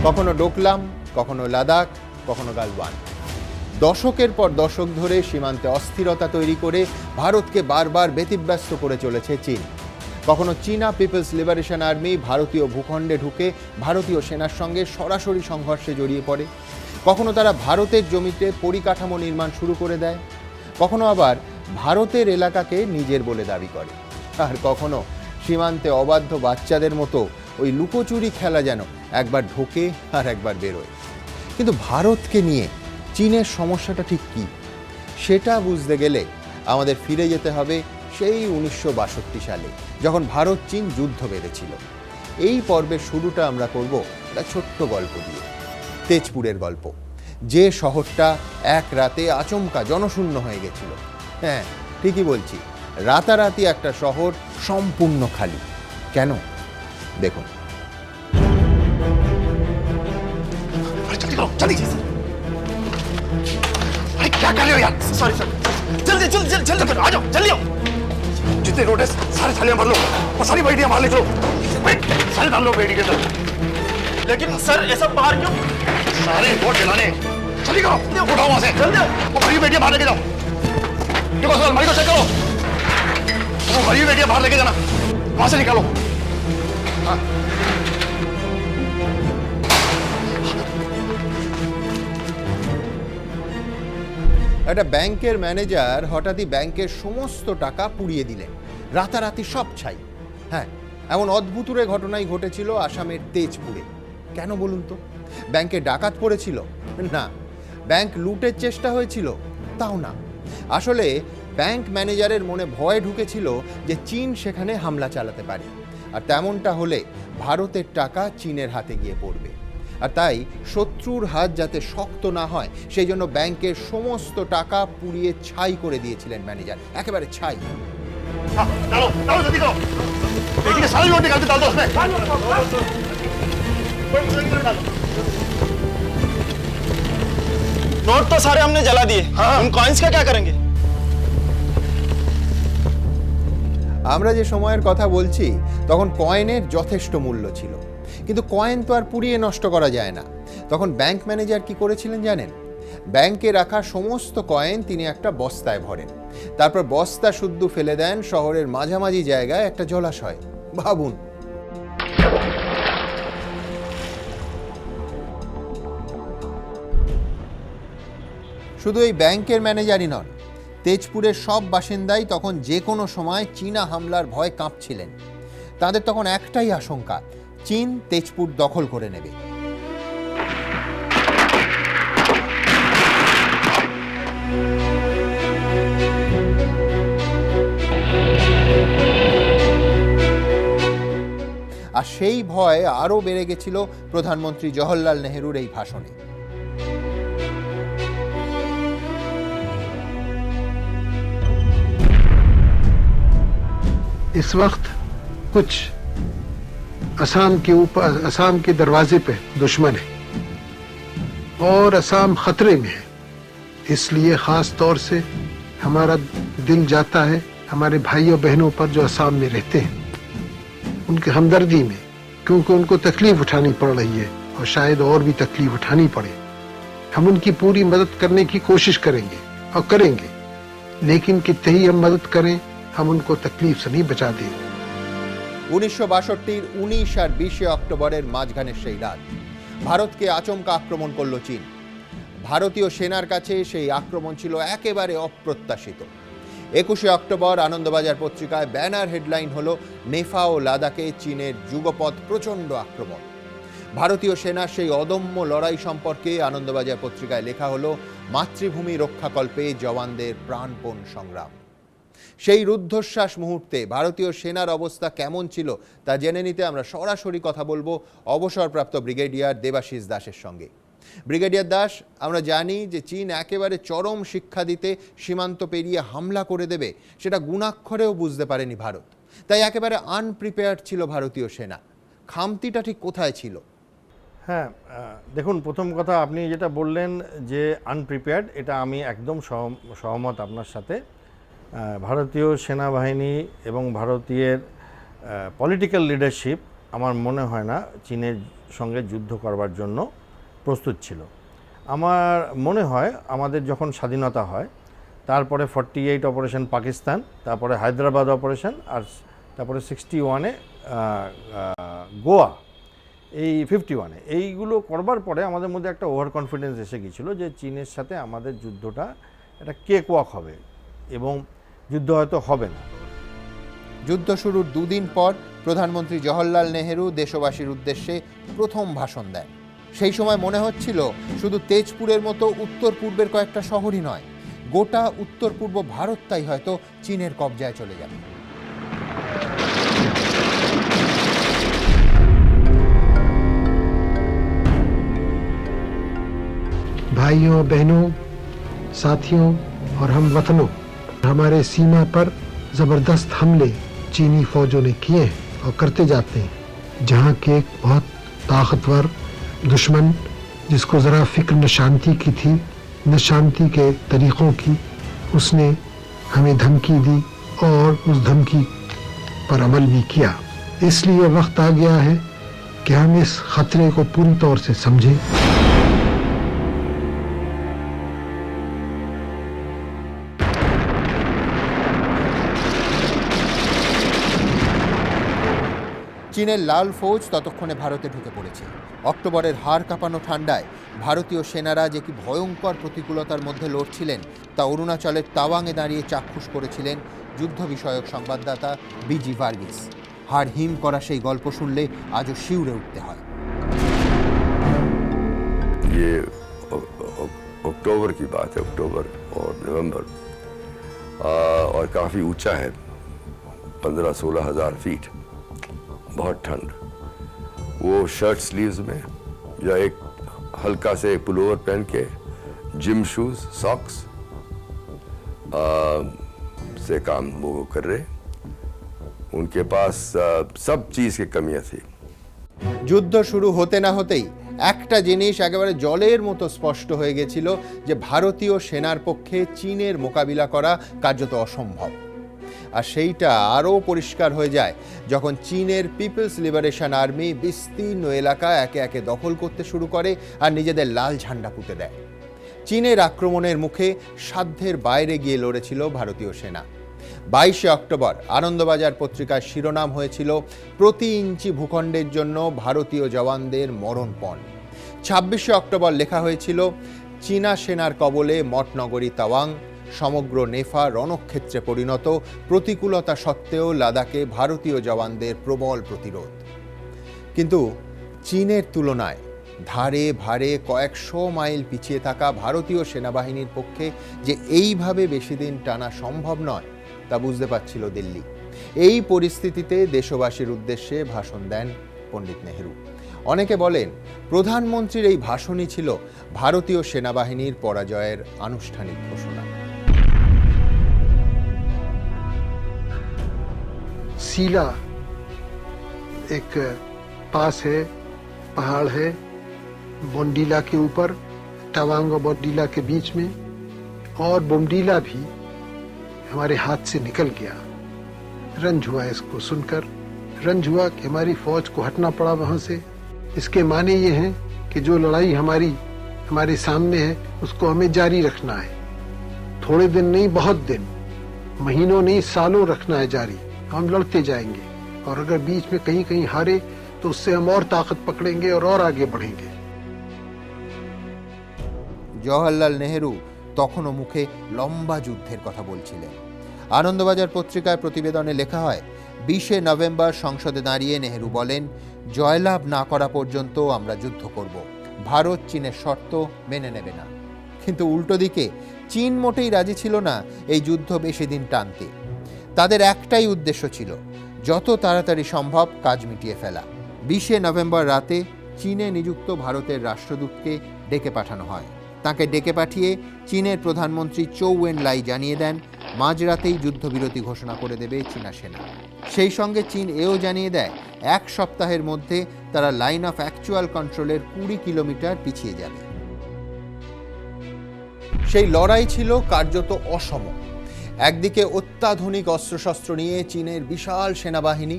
কখনো ডোকলাম, কখনো লাদাখ, কখনো গালওয়ান। দশকের পর দশক ধরে সীমান্তে অস্থিরতা তৈরি করে ভারতকে বারবার ব্যতিব্যস্ত করে চলেছে চীন। কখনো চীনা পিপলস লিবারেশন আর্মি ভারতীয় ভূখণ্ডে ঢুকে ভারতীয় সেনার সঙ্গে সরাসরি সংঘর্ষে জড়িয়ে পড়ে, কখনো তারা ভারতের জমিতে পরিকাঠামো নির্মাণ শুরু করে দেয়, কখনো আবার ভারতের এলাকাকে নিজের বলে দাবি করে, আর কখনো সীমান্তে অবাধ্য বাচ্চাদের মতো ওই লুকোচুরি খেলা যেন একবার ঢোকে আর একবার বেরোয়। কিন্তু ভারতকে নিয়ে চীনের সমস্যাটা ঠিক কী, সেটা বুঝতে গেলে আমাদের ফিরে যেতে হবে সেই 1962 সালে, যখন ভারত চীন যুদ্ধ বেঁধেছিল। এই পর্বের শুরুটা আমরা করব একটা ছোট্ট গল্প দিয়ে, তেজপুরের গল্প, যে শহরটা এক রাতে আচমকা জনশূন্য হয়ে গেছিল। হ্যাঁ, ঠিকই বলছি, রাতারাতি একটা শহর সম্পূর্ণ খালি। কেন? দেখুন। क्या कर रहे हो यार? सॉरी सर, जल्दी जल्दी जल्दी जल्दी करो, आ जाओ जल्दी आओ। जितने रोड है सारे थालियां भर लो और सारी बेटियां बाहर निकलो, सारे डाल लो बेटी के अंदर। लेकिन सर ऐसा बाहर क्यों? सारे रोड जलाने, जल्दी करो, उठाओ वहां से जल्दी, वो भरी बेटियां बाहर लेके जाओ। देखो सर, अलमारी को चेक करो, वो भरी बेटियां बाहर लेके जाना, वहां से निकालो। हाँ। একটা ব্যাংকের ম্যানেজার হঠাৎই ব্যাংকের সমস্ত টাকা পুড়িয়ে দিলেন, রাতারাতি সব ছাই। হ্যাঁ, এমন অদ্ভুতুরে ঘটনাই ঘটেছিল আসামের তেজপুরে। কেন বলুন তো? ব্যাংকে ডাকাত পড়েছিল? না। ব্যাংক লুটের চেষ্টা হয়েছিল? তাও না। আসলে ব্যাংক ম্যানেজারের মনে ভয় ঢুকেছিল যে চীন সেখানে হামলা চালাতে পারে, আর তেমনটা হলে ভারতের টাকা চীনের হাতে গিয়ে পড়বে। আর তাই শত্রুর হাত যাতে শক্ত না হয়, সেই জন্য ব্যাংকের সমস্ত টাকা পুড়িয়ে ছাই করে দিয়েছিলেন ম্যানেজার, একেবারে ছাই। डालो डालो जल्दी करो, बेटी के सारे नोट निकाल के डाल दो उसमें। नोट तो सारे हमने जला दिए, उन कॉइन्स का क्या करेंगे? আমরা যে সময়ের কথা বলছি তখন কয়েনের যথেষ্ট মূল্য ছিল, কিন্তু কয়েন তো আর পুড়িয়ে নষ্ট করা যায় না। তখন ব্যাংক ম্যানেজার কি করেছিলেন জানেন? ব্যাংকে রাখা সমস্ত কয়েন তিনি একটা বস্তায় ভরেন, তারপর বস্তা শুদ্ধ ফেলে দেন শহরের মাঝামাঝি জায়গায় একটা জলাশয়। ভাবুন। শুধু এই ব্যাংকের ম্যানেজারই নন, তেজপুরের সব বাসিন্দাই তখন যে কোনো সময় চীনা হামলার ভয় কাঁপছিলেন। তাদের তখন একটাই আশঙ্কা, চীন তেজপুর দখল করে নেবে। আর সেই ভয় আরও বেড়ে গেছিল প্রধানমন্ত্রী জওহরলাল নেহরুর এই ভাষণে। इस वक्त कुछ असम के दरवाजे पे दुश्मन है और असम खतरे में है। इसलिए खास तौर से हमारा दिल जाता है हमारे भाइयों बहनों पर जो असम में रहते हैं, उनकी हमदर्दी में, क्योंकि उनको तकलीफ उठानी पड़ रही है और शायद और भी तकलीफ उठानी पड़े। हम उनकी पूरी मदद करने की कोशिश करेंगे और करेंगे, लेकिन कितनी ही हम मदद करें, हम उनको तकलीफ से नहीं बचा दें। 1962 19 আর 20 অক্টোবরের মাঝখানের সেই রাত ভারতকে আচমকা আক্রমণ করল চীন। ভারতীয় সেনার কাছে সেই আক্রমণ ছিল একেবারে অপ্রত্যাশিত। 21 অক্টোবর আনন্দবাজার পত্রিকায় ব্যানার হেডলাইন হলো, নেফা ও লাদাখে চীনের যুগপৎ প্রচণ্ড আক্রমণ। ভারতীয় সেনার সেই অদম্য লড়াই সম্পর্কে আনন্দবাজার পত্রিকায় লেখা হলো, মাতৃভূমি রক্ষাকল্পে জওয়ানদের প্রাণপণ সংগ্রাম। সেই রুদ্ধশ্বাস মুহূর্তে ভারতীয় সেনার অবস্থা কেমন ছিল তা জেনে নিতে আমরা সরাসরি কথা বলবো অবসরপ্রাপ্ত ব্রিগেডিয়ার দেবাশিস দাসের সঙ্গে। ব্রিগেডিয়ার দাস, আমরা জানি যে চীন একেবারে চরম শিক্ষা দিতে সীমান্ত পেরিয়ে হামলা করে দেবে, সেটা গুণাক্ষরেও বুঝতে পারেনি ভারত। তাই একেবারে আনপ্রিপেয়ার্ড ছিল ভারতীয় সেনা। খামতিটা ঠিক কোথায় ছিল? হ্যাঁ, দেখুন, প্রথম কথা আপনি যেটা বললেন যে আনপ্রিপেয়ার্ড, এটা আমি একদম সহমত আপনার সাথে। ভারতীয় সেনাবাহিনী এবং ভারতীয় পলিটিক্যাল লিডারশিপ আমার মনে হয় না চীনের সঙ্গে যুদ্ধ করবার জন্য প্রস্তুত ছিল। আমার মনে হয় আমাদের যখন স্বাধীনতা হয় তারপরে 48 অপারেশন পাকিস্তান, তারপরে হায়দ্রাবাদ অপারেশন, আর তারপরে 61-এ গোয়া, এই 51-এ এইগুলো করবার পরে আমাদের মধ্যে একটা ওভার কনফিডেন্স এসে গিয়েছিল যে চীনের সাথে আমাদের যুদ্ধটা একটা কেক ওয়াক হবে এবং যুদ্ধ হয়তো হবে না। যুদ্ধ শুরুর দুদিন পর প্রধানমন্ত্রী জওহরলাল নেহেরু দেশবাসীর উদ্দেশ্যে প্রথম ভাষণ দেন। সেই সময় মনে হচ্ছিল শুধু তেজপুরের মতো উত্তর পূর্বের কয়েকটা শহরই নয়, গোটা উত্তর পূর্ব ভারতটাই হয়তো চীনের কবজায় চলে যাবে। भाइयों बहनों साथियों और हम वतनों, हमारे सीमा पर जबरदस्त हमले चीनी फौजों ने किए हैं और करते जाते हैं। जहां के एक बहुत ताकतवर दुश्मन, जिसको ज़रा फिक्र न शांति की थी न शांति के तरीक़ों की, उसने हमें धमकी दी और उस धमकी पर अमल भी किया। इसलिए वक्त आ गया है कि हम इस खतरे को पूरी तौर से समझें। চীনের লাল ফৌজ ততক্ষণে ভারতে ঢুকে পড়েছে। অক্টোবরের হাড় কাঁপানো ঠান্ডায় ভারতীয় সেনারা যে কি ভয়ঙ্কর প্রতিকূলতার মধ্যে লড়ছিলেন তা অরুণাচলের তাওয়াংয়ে দাঁড়িয়ে চাক্ষুষ করেছিলেন যুদ্ধ বিষয়ক সংবাদদাতা বিজি ভার্গিস। হাড় হিম করা সেই গল্প শুনলে আজও শিউরে উঠতে হয়। ये अक्टूबर की बात है, अक्टूबर और नवंबर, और काफ़ी ऊंचा है, 15-16 हज़ार फीट, बहुत ठंड। वो शर्ट स्लीव्स में या एक हल्का से पुलोवर पहन के, जिम शूज, सॉक्स से काम वो कर रहे। उनके पास सब चीज़ की कमियां थी। যুদ্ধ শুরু হতে না হতেই একটা জিনিস একেবারে জলের মতো স্পষ্ট হয়ে গেছিল যে ভারতীয় সেনার পক্ষে চীনের মোকাবিলা করা কার্যত অসম্ভব। আর সেইটা আরও পরিষ্কার হয়ে যায় যখন চীনের পিপলস লিবারেশন আর্মি বিস্তীর্ণ এলাকা একে একে দখল করতে শুরু করে আর নিজেদের লাল ঝান্ডা পুঁতে দেয়। চীনের আক্রমণের মুখে সাধ্যের বাইরে গিয়ে লড়েছিল ভারতীয় সেনা। 22শে অক্টোবর আনন্দবাজার পত্রিকার শিরোনাম হয়েছিল প্রতি ইঞ্চি ভূখণ্ডের জন্য ভারতীয় জওয়ানদের মরণপণ। 26শে অক্টোবর লেখা হয়েছিল চীনা সেনার কবলে মঠনগরী তাওয়াং, সমগ্র নেফা রণক্ষেত্রে পরিণত, প্রতিকূলতা সত্ত্বেও লাদাখে ভারতীয় জওয়ানদের প্রবল প্রতিরোধ। কিন্তু চীনের তুলনায় ধারে ভারে কয়েকশো মাইল পিছিয়ে থাকা ভারতীয় সেনাবাহিনীর পক্ষে যে এইভাবে বেশি দিন টানা সম্ভব নয় তা বুঝতে পারছিল দিল্লি। এই পরিস্থিতিতে দেশবাসীর উদ্দেশ্যে ভাষণ দেন পণ্ডিত নেহেরু। অনেকে বলেন প্রধানমন্ত্রীর এই ভাষণই ছিল ভারতীয় সেনাবাহিনীর পরাজয়ের আনুষ্ঠানিক ঘোষণা। सीला एक पास है, पहाड़ है, बोमडीला के ऊपर, तवांग और बोमडीला के बीच में, और बोमडीला भी हमारे हाथ से निकल गया। रंज हुआ इसको सुनकर, रंज हुआ कि हमारी फौज को हटना पड़ा वहां से। इसके माने ये हैं कि जो लड़ाई हमारे सामने है उसको हमें जारी रखना है। थोड़े दिन नहीं, बहुत दिन, महीनों नहीं, सालों रखना है जारी। हम लड़ते जाएंगे और अगर बीच में कहीं कहीं हारे तो उससे हम और ताकत पकड़ेंगे और आगे बढ़ेंगे। জওহরলাল নেহেরু তখনও মুখে লম্বা যুদ্ধের কথা বলছিলেন। আনন্দবাজার পত্রিকার প্রতিবেদনে লেখা হয় 20শে নভেম্বর সংসদে দাঁড়িয়ে নেহেরু বলেন, জয়লাভ না করা পর্যন্ত আমরা যুদ্ধ করব, ভারত চীনের শর্ত মেনে নেবে না। কিন্তু উল্টো দিকে চীন মোটেই রাজি ছিল না এই যুদ্ধ বেশি দিন টানতে। তাদের একটাই উদ্দেশ্য ছিল যত তাড়াতাড়ি সম্ভব কাজ মিটিয়ে ফেলা। 20শে নভেম্বর রাতে চীনে নিযুক্ত ভারতের রাষ্ট্রদূতকে ডেকে পাঠানো হয়। তাকে ডেকে পাঠিয়ে চীনের প্রধানমন্ত্রী চৌ ওয়েন লাই জানিয়ে দেন মাঝরাতেই যুদ্ধবিরতি ঘোষণা করে দেবে চীনা সেনা। সেই সঙ্গে চীন এও জানিয়ে দেয় 1 সপ্তাহের মধ্যে তারা লাইন অফ অ্যাকচুয়াল কন্ট্রোলের 20 কিলোমিটার পিছিয়ে যাবে। সেই লড়াই ছিল কার্যত অসম। একদিকে অত্যাধুনিক অস্ত্রশস্ত্র নিয়ে চীনের বিশাল সেনাবাহিনী,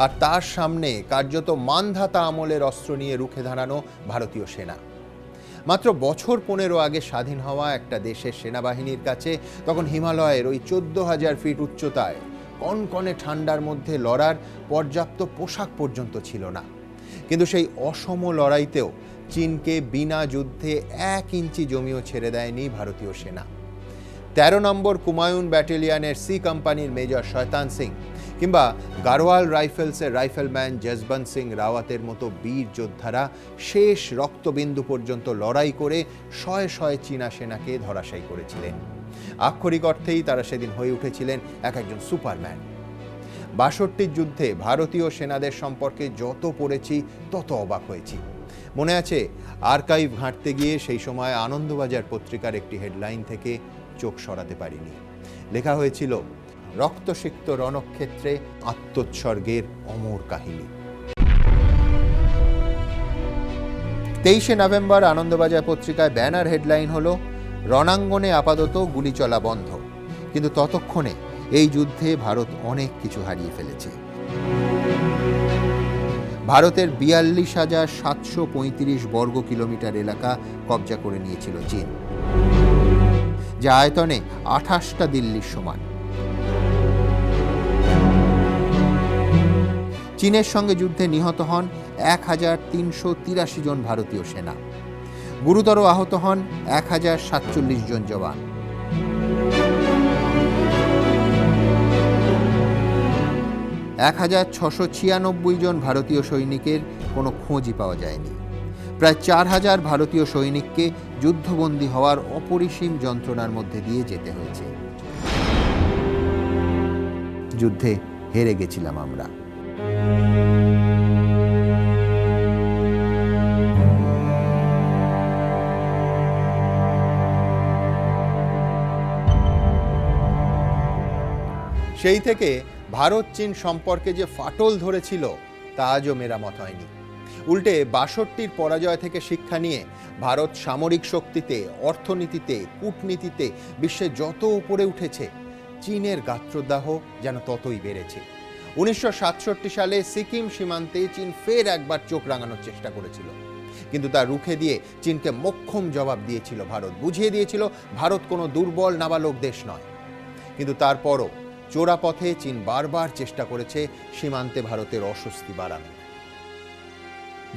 আর তার সামনে কার্যত মানধাতা আমলের অস্ত্র নিয়ে রুখে দাঁড়ানো ভারতীয় সেনা। মাত্র বছর 15 আগে স্বাধীন হওয়া একটা দেশের সেনাবাহিনীর কাছে তখন হিমালয়ের ওই 14,000 ফিট উচ্চতায় কনকনে ঠান্ডার মধ্যে লড়ার পর্যাপ্ত পোশাক পর্যন্ত ছিল না। কিন্তু সেই অসম লড়াইতেও চীনকে বিনা যুদ্ধে 1 ইঞ্চি জমিও ছেড়ে দেয়নি ভারতীয় সেনা। 13 নম্বর কুমায়ুন ব্যাটালিয়নের সি কোম্পানির মেজর শয়তান সিং কিংবা গাড়োয়াল রাইফেলসের রাইফেলম্যান জসবন্ত সিং রাওয়াতের মতো বীর যোদ্ধারা শেষ রক্তবিন্দু পর্যন্ত লড়াই করে শয়ে শয়ে চীনা সেনাকে ধরাশায়ী করেছিলেন। আক্ষরিক অর্থেই তারা সেদিন হয়ে উঠেছিলেন একজন সুপারম্যান। 62 যুদ্ধে ভারতীয় সেনাদের সম্পর্কে যত পড়েছি তত অবাক হয়েছি। মনে আছে আর্কাইভ ঘাঁটতে গিয়ে সেই সময় আনন্দবাজার পত্রিকার একটি হেডলাইন থেকে চোখ সরাতে পারিনি। লেখা হয়েছিল, রক্তসিক্ত রণক্ষেত্রে আত্মোৎসর্গের অমর কাহিনী। 23 নভেম্বর আনন্দবাজার পত্রিকায় ব্যানার হেডলাইন হলো, রণাঙ্গনে আপাতত গুলি চলা বন্ধ। কিন্তু ততক্ষণে এই যুদ্ধে ভারত অনেক কিছু হারিয়ে ফেলেছে। ভারতের 42,735 বর্গ কিলোমিটার এলাকা কবজা করে নিয়েছিল চীন, যা আয়তনে 28টা দিল্লির সমান। চীনের সঙ্গে যুদ্ধে নিহত হন 1,383 জন ভারতীয় সেনা, গুরুতর আহত হন 1,047 জন জওয়ান। এক 1,696 জন ভারতীয় সৈনিকের কোনো খোঁজই পাওয়া যায়নি। প্রায় 4,000 ভারতীয় সৈনিককে যুদ্ধবন্দী হওয়ার অপরিসীম যন্ত্রণার মধ্যে দিয়ে যেতে হয়েছে। যুদ্ধে হেরে গেছিলাম আমরা। সেই থেকে ভারত চীন সম্পর্কে যে ফাটল ধরেছিল তা আজও মেরামত হয়নি। উল্টে 62র পরাজয় থেকে শিক্ষা নিয়ে ভারত সামরিক শক্তিতে, অর্থনীতিতে, কূটনীতিতে বিশ্বে যত উপরে উঠেছে, চীনের গাত্রদাহ যেন ততই বেড়েছে। 1967 সালে সিকিম সীমান্তে চীন ফের একবার চোখ রাঙানোর চেষ্টা করেছিল, কিন্তু তা রুখে দিয়ে চীনকে মোক্ষম জবাব দিয়েছিল ভারত, বুঝিয়ে দিয়েছিল ভারত কোনো দুর্বল নাবালক দেশ নয়। কিন্তু তারপরও চোরা পথে চীন বারবার চেষ্টা করেছে সীমান্তে ভারতের অস্বস্তি বাড়ানো।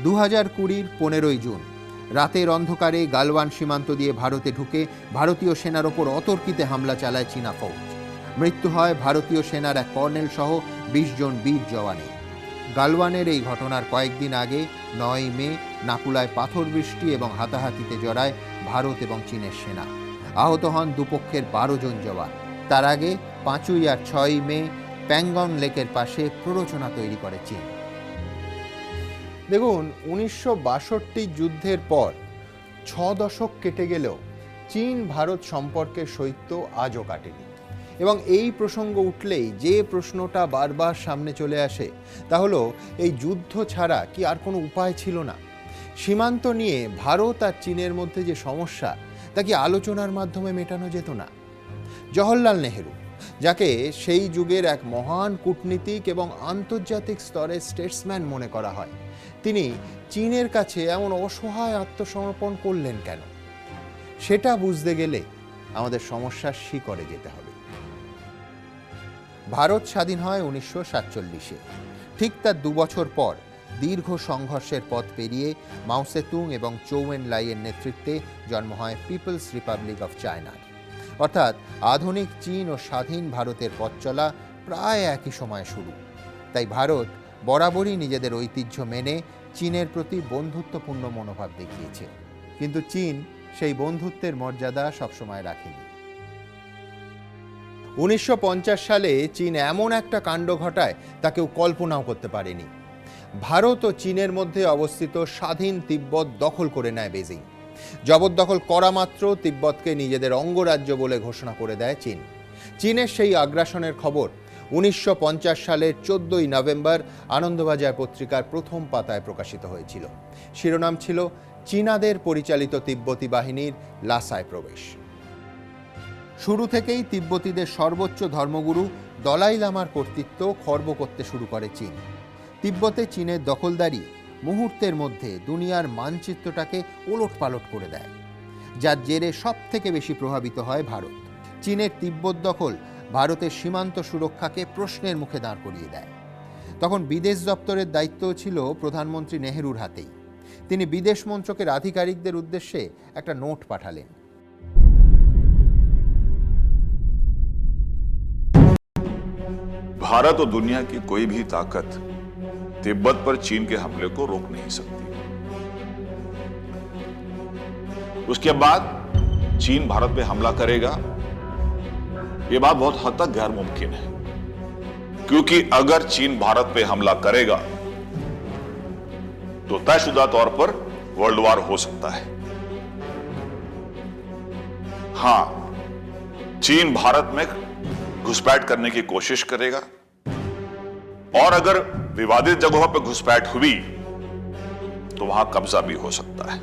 2020-র 15 জুন রাতের অন্ধকারে গালওয়ান সীমান্ত দিয়ে ভারতে ঢুকে ভারতীয় সেনার ওপর অতর্কিতে হামলা চালায় চীনা ফৌজ। মৃত্যু হয় ভারতীয় সেনার এক কর্নেল সহ 20 জন বীর জওয়ানের। গালওয়ানের এই ঘটনার কয়েকদিন আগে 9 মে নাকুলায় পাথর বৃষ্টি এবং হাতাহাতিতে জড়ায় ভারত এবং চীনের সেনা। আহত হন দুপক্ষের 12 জন জওয়ান। তার আগে 5 আর 6 মে প্যাংগং লেকের পাশে প্ররোচনা তৈরি করে চীন। দেখুন, 1962 যুদ্ধের পর 6 দশক কেটে গেলেও চীন ভারত সম্পর্কের শৈত্য আজও কাটেনি। এবং এই প্রসঙ্গ উঠলেই যে প্রশ্নটা বারবার সামনে চলে আসে তা হলো, এই যুদ্ধ ছাড়া কি আর কোনো উপায় ছিল না? সীমান্ত নিয়ে ভারত আর চীনের মধ্যে যে সমস্যা, তা কি আলোচনার মাধ্যমে মেটানো যেত না? জওহরলাল নেহেরু, যাকে সেই যুগের এক মহান কূটনীতিক এবং আন্তর্জাতিক স্তরে স্টেটসম্যান মনে করা হয়, তিনি চীনের কাছে এমন অসহায় আত্মসমর্পণ করলেন কেন? সেটা বুঝতে গেলে আমাদের সমস্যার শিকড়ে যেতে হবে। ভারত স্বাধীন হয় 1947-এ। ঠিক তার 2 বছর পর দীর্ঘ সংঘর্ষের পথ পেরিয়ে মাও সেতুং এবং চৌ এন লাইয়ের নেতৃত্বে জন্ম হয় পিপলস রিপাবলিক অফ চায়নার। অর্থাৎ আধুনিক চীন ও স্বাধীন ভারতের পথ চলা প্রায় একই সময় শুরু। তাই ভারত বরাবরই নিজেদের ঐতিহ্য মেনে চীনের প্রতি বন্ধুত্বপূর্ণ মনোভাব দেখিয়েছে, কিন্তু চীন সেই বন্ধুত্বের মর্যাদা সবসময় রাখেনি। 1950 সালে চীন এমন একটা কাণ্ড ঘটায় তা কেউ কল্পনাও করতে পারেনি। ভারত ও চীনের মধ্যে অবস্থিত স্বাধীন তিব্বত দখল করে নেয় বেজিং। জবরদখল করা মাত্র তিব্বতকে নিজেদের অঙ্গরাজ্য বলে ঘোষণা করে দেয় চীন। চীনের সেই আগ্রাসনের খবর 1950 সালের 14 নভেম্বর আনন্দবাজার পত্রিকার প্রথম পাতায় প্রকাশিত হয়েছিল। শিরোনাম ছিল, চীনাদের পরিচালিত তিব্বতী বাহিনীর লাসায় প্রবেশ। শুরু থেকেই তিব্বতীদের সর্বোচ্চ ধর্মগুরু দলাই লামার কর্তৃত্ব খর্ব করতে শুরু করে চীন। তিব্বতে চীনের দখলদারি মুহূর্তের মধ্যে দুনিয়ার মানচিত্রটাকে ওলটপালট করে দেয়, যার জেরে সব থেকে বেশি প্রভাবিত হয় ভারত। চীনের তিব্বত দখল ভারতের সীমান্ত সুরক্ষাকে প্রশ্নের মুখে দাঁড় করিয়ে দেয়। তখন বিদেশ দপ্তরের দায়িত্ব ছিল প্রধানমন্ত্রী নেহেরুর হাতেই। তিনি বিদেশ মন্ত্রকের আধিকারিকদের উদ্দেশ্যে একটা নোট পাঠালেন। भारत और दुनिया की कोई भी ताकत तिब्बत पर चीन के हमले को रोक नहीं सकती। उसके बाद चीन भारत पे हमला करेगा, यह बात बहुत हद तक गैर मुमकिन है, क्योंकि अगर चीन भारत पे हमला करेगा तो तयशुदा तौर पर वर्ल्ड वॉर हो सकता है। हां, चीन भारत में घुसपैठ करने की कोशिश करेगा, और अगर विवादित जगहों पर घुसपैठ हुई तो वहां कब्जा भी हो सकता है।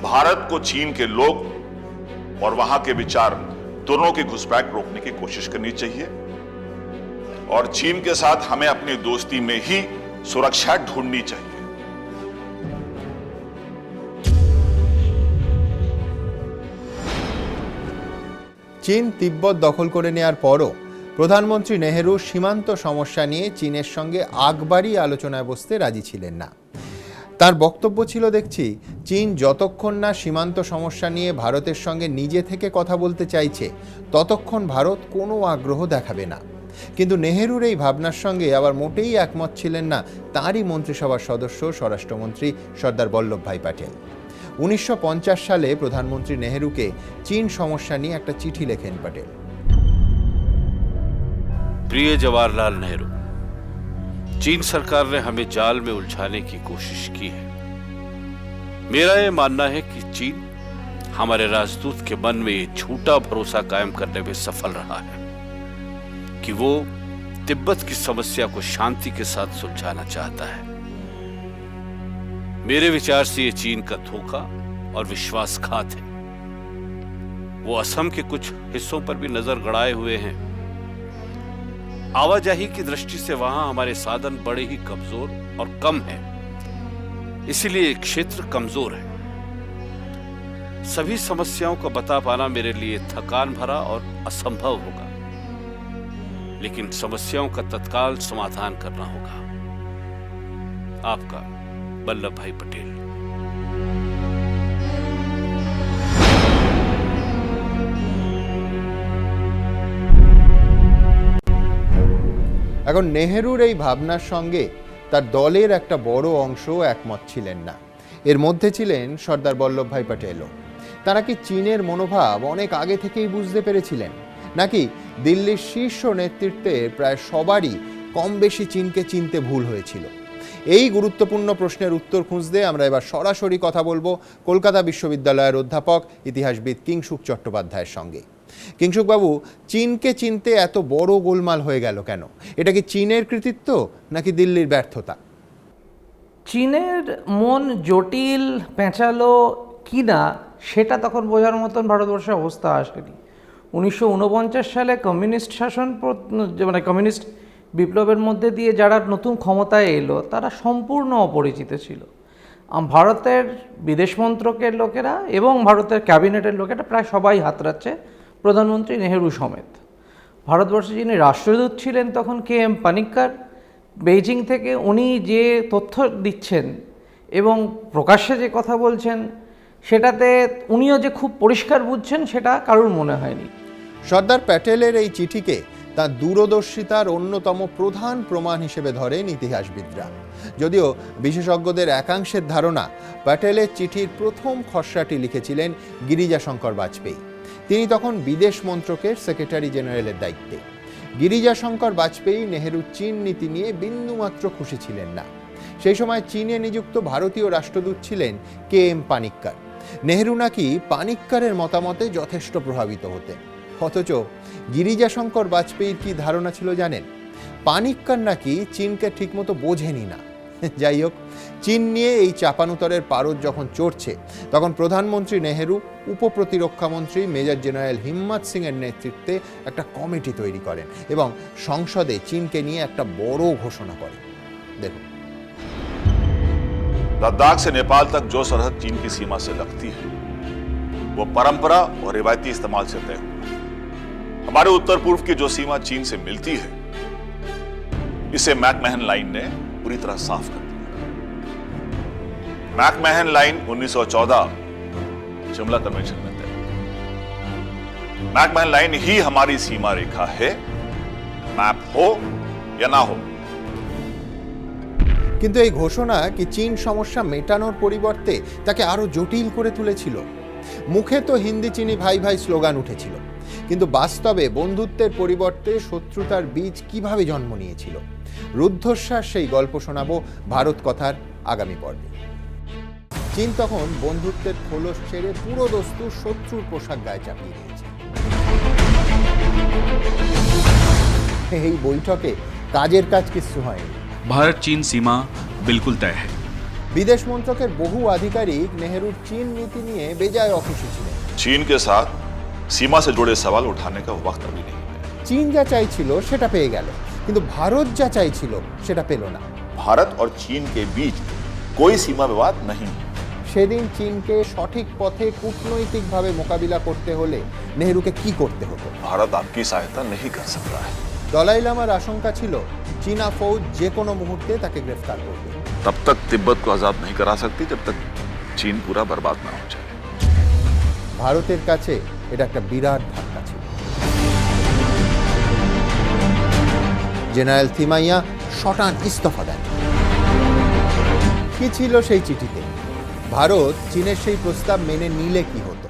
भारत को चीन के लोग और वहां के विचार दोनों की घुसपैठ रोकने की कोशिश करनी चाहिए, और चीन के साथ हमें अपनी दोस्ती में ही सुरक्षा ढूंढनी चाहिए। চীন তিব্বত দখল করে নেয়ার পরও প্রধানমন্ত্রী নেহেরু সীমান্ত সমস্যা নিয়ে চীনের সঙ্গে আগবাড়ি আলোচনায় বসতে রাজি ছিলেন না। তার বক্তব্য ছিল, দেখছি চীন যতক্ষণ না সীমান্ত সমস্যা নিয়ে ভারতের সঙ্গে নিজে থেকে কথা বলতে চাইছে ততক্ষণ ভারত কোনো আগ্রহ দেখাবে না। কিন্তু নেহেরুর এই ভাবনার সঙ্গে আবার মোটেই একমত ছিলেন না তাঁরই মন্ত্রিসভার সদস্য স্বরাষ্ট্রমন্ত্রী সর্দার বল্লভভাই প্যাটেল। 1950 সালে প্রধানমন্ত্রী নেহেরুকে চীন সমস্যা নিয়ে একটা চিঠি লেখেন প্যাটেল। प्रिय जवाहरलाल नेहरू, चीन सरकार ने हमें जाल में उलझाने की कोशिश की है। मेरा यह मानना है कि चीन हमारे राजदूत के मन में ये झूठा भरोसा कायम करने में सफल रहा है कि वो तिब्बत की समस्या को शांति के साथ सुलझाना चाहता है। मेरे विचार से ये चीन का धोखा और विश्वासघात है। वो असम के कुछ हिस्सों पर भी नजर गड़ाए हुए हैं। आवाजाही की दृष्टि से वहां हमारे साधन बड़े ही कमजोर और कम हैं, इसीलिए क्षेत्र कमजोर है। सभी समस्याओं का बता पाना मेरे लिए थकान भरा और असंभव होगा, लेकिन समस्याओं का तत्काल समाधान करना होगा। आपका वल्लभ भाई पटेल। এখন নেহেরুর এই ভাবনার সঙ্গে তার দলের একটা বড় অংশ একমত ছিলেন না। এর মধ্যে ছিলেন সর্দার বল্লভভাই প্যাটেলও। তারা কি চীনের মনোভাব অনেক আগে থেকেই বুঝতে পেরেছিলেন, নাকি দিল্লির শীর্ষ নেতৃত্বে প্রায় সবারই কম বেশি চীনকে চিনতে ভুল হয়েছিল? এই গুরুত্বপূর্ণ প্রশ্নের উত্তর খুঁজতে আমরা এবার সরাসরি কথা বলবো কলকাতা বিশ্ববিদ্যালয়ের অধ্যাপক ইতিহাসবিদ কিংসুক চট্টোপাধ্যায়ের সঙ্গে। কিংসুকবাবু, চীনকে চিনতে এত বড় গোলমাল হয়ে গেল কেন? এটা কি চীনের কৃতিত্ব নাকি দিল্লির ব্যর্থতা? চীনের মন জটিল পেঁচালো কি না সেটা তখন বোঝার মতন ভারতবর্ষের অবস্থা আসেনি। 1949 সালে কমিউনিস্ট শাসন, মানে কমিউনিস্ট বিপ্লবের মধ্যে দিয়ে যারা নতুন ক্ষমতায় এলো তারা সম্পূর্ণ অপরিচিত ছিল। ভারতের বিদেশ মন্ত্রকের লোকেরা এবং ভারতের ক্যাবিনেটের লোকেরা প্রায় সবাই হাতড়াচ্ছে, প্রধানমন্ত্রী নেহেরু সমেত। ভারতবর্ষে যিনি রাষ্ট্রদূত ছিলেন তখন KM পানিক্কর, বেইজিং থেকে উনি যে তথ্য দিচ্ছেন এবং প্রকাশ্যে যে কথা বলছেন সেটাতে উনিও যে খুব পরিষ্কার বুঝছেন সেটা কারোর মনে হয়নি। সর্দার প্যাটেলের এই চিঠিকে তার দূরদর্শিতার অন্যতম প্রধান প্রমাণ হিসেবে ধরেন ইতিহাসবিদরা। যদিও বিশেষজ্ঞদের একাংশের ধারণা প্যাটেলের চিঠির প্রথম খসড়াটি লিখেছিলেন গিরিজাশঙ্কর বাজপেয়ী। তিনি তখন বিদেশ মন্ত্রকের সেক্রেটারি জেনারেলের দায়িত্বে। গিরিজাশঙ্কর বাজপেয়ী নেহেরুর চীন নীতি নিয়ে বিন্দুমাত্র খুশি ছিলেন না। সেই সময় চীনে নিযুক্ত ভারতীয় রাষ্ট্রদূত ছিলেন KM পানিক্কর। নেহেরু নাকি পানিক্করের মতামতে যথেষ্ট প্রভাবিত হতেন। অথচ গিরিজাশঙ্কর বাজপেয়ীর কি ধারণা ছিল জানেন? পানিক্কর নাকি চীনকে ঠিকমতো বোঝেনি না, যাই হোক, চীন নিয়ে এই চাপানুতরের পারদ যখন চড়ছে, তখন প্রধানমন্ত্রী নেহেরু উপপ্রতিরক্ষামন্ত্রী মেজর জেনারেল হিম্মত সিং এর নেতৃত্বে একটা কমিটি তৈরি করেন এবং সংসদে চীনকে নিয়ে একটা বড় ঘোষণা করেন। দেখুন, लद्दाख से नेपाल तक जो सरहद चीन की सीमा से लगती है वो परंपरा और रिवायती इस्तेमाल से तय हुई। हमारे उत्तर पूर्व की जो सीमा चीन से मिलती है इसे मैकमहन लाइन ने पूरी तरह साफ कर दिया। मैकमहन लाइन 1914 शिमला कन्वेंशन में तय हुई। मैकमहन लाइन ही हमारी सीमा रेखा है, मैप हो या ना हो। কিন্তু এই ঘোষণা কি চীন সমস্যা মেটানোর পরিবর্তে তাকে আরো জটিল করে তুলেছিল? মুখে তো হিন্দি চীনি ভাই ভাই স্লোগান উঠেছিল, কিন্তু বাস্তবে বন্ধুত্বের পরিবর্তে শত্রুতার বীজ কিভাবে জন্ম নিয়েছিল? রুদ্ধশ্বাস সেই গল্প শোনাবো ভারত কথার আগামী পর্বে। চীন তখন বন্ধুত্বের খোলস ছেড়ে পুরো দস্তুর শত্রুর পোশাক গায়ে চাপিয়ে দিয়েছে। এই বৈঠকে কাজের কাজ কিছু হয়নি। भारत चीन सीमा बिल्कुल तय है। বিদেশ মন্ত্রকের বহু আধিকারিক নেহেরুর চীন নীতি নিয়ে বেজায় অখুশি ছিলেন। चीन के साथ सीमा से जुड़े सवाल उठाने का वक्त अभी नहीं है। চীন যা চাইছিল সেটা পেয়ে গেল, কিন্তু ভারত যা চাইছিল সেটা পেল না। भारत और चीन के बीच कोई सीमा विवाद नहीं है। সেদিন চীনকে সঠিক পথে কূটনৈতিকভাবে মোকাবিলা করতে হলে নেহেরুকে কি করতে হতো? भारत आपकी सहायता नहीं कर सकता है। দলাই লামার আশঙ্কা ছিল চীনা ফৌজ যে কোনো মুহূর্তে তাকে গ্রেফতার করবে। तब तक तिब्बत को आजाद नहीं करा सकती जब तक चीन पूरा बर्बाद ना हो जाए। ভারতের কাছে এটা একটা বিরাট ধাক্কা ছিল। জেনারেল থিমাইয়া শটান ইস্তফা দেন। কি ছিল সেই চিঠিতে? ভারত চীনের সেই প্রস্তাব মেনে নিলে কি হতো?